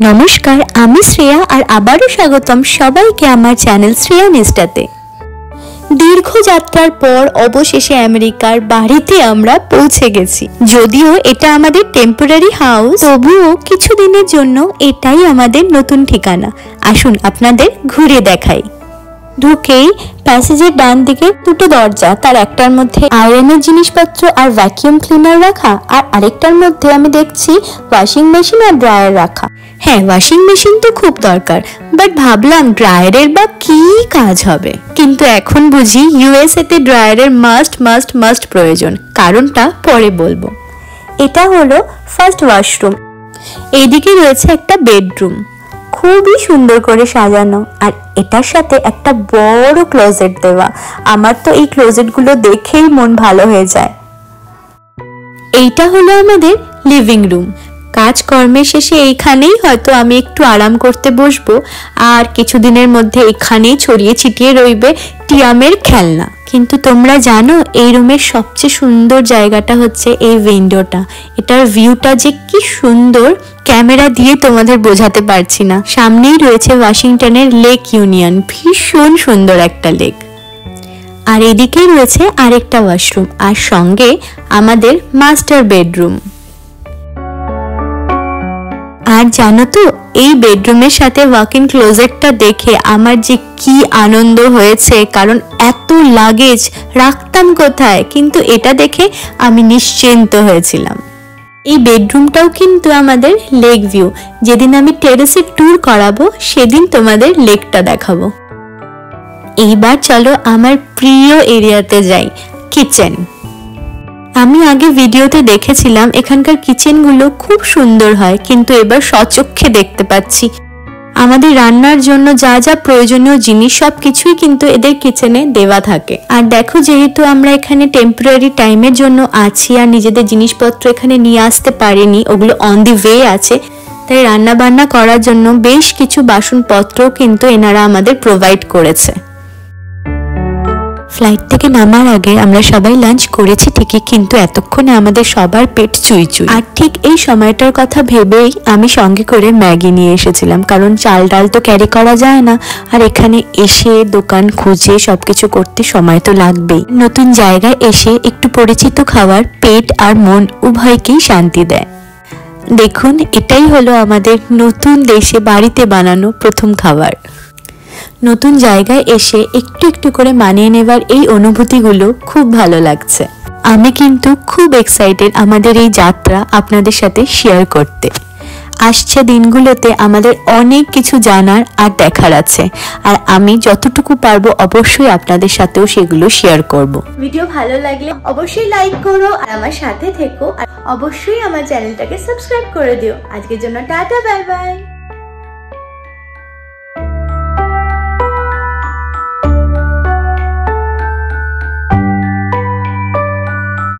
নমস্কার, আমি শ্রেয়া আর আবারও স্বাগতম সবাইকে আমার চ্যানেল শ্রেয়া নিস্টাতে। দীর্ঘ যাত্রার পর অবশেষে আমেরিকার বাড়িতে আমরা পৌঁছে গেছি। যদিও এটা আমাদের টেম্পোরারি হাউস, তবুও কিছুদিনের জন্য এটাই আমাদের নতুন ঠিকানা। আসুন আপনাদের ঘুরে দেখাই। ঢুকেই প্যাসেজের ডান দিকে দুটো দরজা, তার একটার মধ্যে আয়রনের জিনিসপত্র আর ভ্যাকিউম ক্লিনার রাখা, আর আরেকটার মধ্যে আমি দেখছি ওয়াশিং মেশিন আর ড্রায়ার রাখা। হ্যাঁ, ওয়াশিং মেশিন তো খুব দরকার, বাট ভাবলাম ড্রায়ারের বা কি কাজ হবে। কিন্তু এখন বুঝি ইউএসএ তে ড্রায়ারের মাস্ট প্রয়োজন। কারণটা পরে বলবো। এটা হলো ফার্স্ট ওয়াশরুম। এইদিকে রয়েছে একটা বেডরুম, খুবই সুন্দর করে সাজানো, আর এটার সাথে একটা বড় ক্লোজেট দেওয়া। আমার তো এই ক্লোজেটগুলো দেখেই মন ভালো হয়ে যায়। এইটা হলো আমাদের লিভিং রুম। কাজকর্মের শেষে এইখানেই হয়তো আমি একটু আরাম করতে বসবো, আর কিছুদিনের মধ্যে এখানেই ছড়িয়ে ছিটিয়ে রইবে টিয়ামের খেলনা। কিন্তু তোমরা জানো এই রুমের সবচেয়ে সুন্দর জায়গাটা হচ্ছে এই উইন্ডোটা। এটার ভিউটা যে কি সুন্দর, ক্যামেরা দিয়ে তোমাদের বোঝাতে পারছি না। সামনেই রয়েছে ওয়াশিংটনের লেক ইউনিয়ন, ভীষণ সুন্দর একটা লেক। আর এদিকেই রয়েছে আরেকটা ওয়াশরুম, আর সঙ্গে আমাদের মাস্টার বেডরুম। আর জানো তো, এই বেডরুমের সাথে ওয়াক ইন ক্লোজেটটা দেখে আমার যে কি আনন্দ হয়েছে, কারণ এত লাগেজ রাখতাম কোথায়, কিন্তু এটা দেখে আমি নিশ্চিন্ত হয়েছিলাম। এই বেডরুমটাও কিন্তু আমাদের লেক ভিউ। যেদিন আমি টেরেসের ট্যুর করাবো সেদিন তোমাদের লেকটা দেখাবো। এইবার চলো আমার প্রিয় এরিয়াতে যাই, কিচেন। আমি আগে ভিডিওতে দেখেছিলাম এখানকার কিচেনগুলো খুব সুন্দর হয়, কিন্তু এবার স্বচক্ষে দেখতে পাচ্ছি আমাদের রান্নার জন্য যা যা প্রয়োজনীয় জিনিস সবকিছুই কিন্তু এদের কিচেনে দেওয়া থাকে। আর দেখো, যেহেতু আমরা এখানে টেম্পোরারি টাইমের জন্য আছি আর নিজেদের জিনিসপত্র এখানে নিয়ে আসতে পারিনি, ওগুলো অন দি ওয়ে আছে, তাই রান্না বান্না করার জন্য বেশ কিছু বাসনপত্রও কিন্তু এনারা আমাদের প্রোভাইড করেছে। ফ্লাইট থেকে নামার আগে আমরা সবাই লাঞ্চ করেছি ঠিকই, কিন্তু এতক্ষণে আমাদের সবার পেট চুই। আর ঠিক এই সময়টার কথা ভেবেই আমি সঙ্গে করে ম্যাগি নিয়ে এসেছিলাম, কারণ চাল ডাল তো ক্যারি করা যায় না, আর এখানে এসে দোকান খুঁজে সবকিছু করতে সময় তো লাগবেই। নতুন জায়গায় এসে একটু পরিচিত খাবার পেট আর মন উভয়কেই শান্তি দেয়। দেখুন, এটাই হলো আমাদের নতুন দেশে বাড়িতে বানানো প্রথম খাবার। নতুন জায়গায় এসে একটু একটু করে মানিয়ে নেবার এই অনুভূতিগুলো খুব ভালো লাগছে। আমি কিন্তু খুব এক্সাইটেড আমাদের এই যাত্রা আপনাদের সাথে শেয়ার করতে। আসছে দিনগুলোতে আমাদের অনেক কিছু জানার আর দেখার আছে, আর আমি যতটুকু পারবো অবশ্যই আপনাদের সাথেও সেগুলো শেয়ার করব। ভিডিও ভালো লাগলে অবশ্যই লাইক করো আর আমার সাথে থেকো, আর অবশ্যই আমার চ্যানেলটাকে সাবস্ক্রাইব করে দিও। আজকের জন্য টাটা, বাই বাই।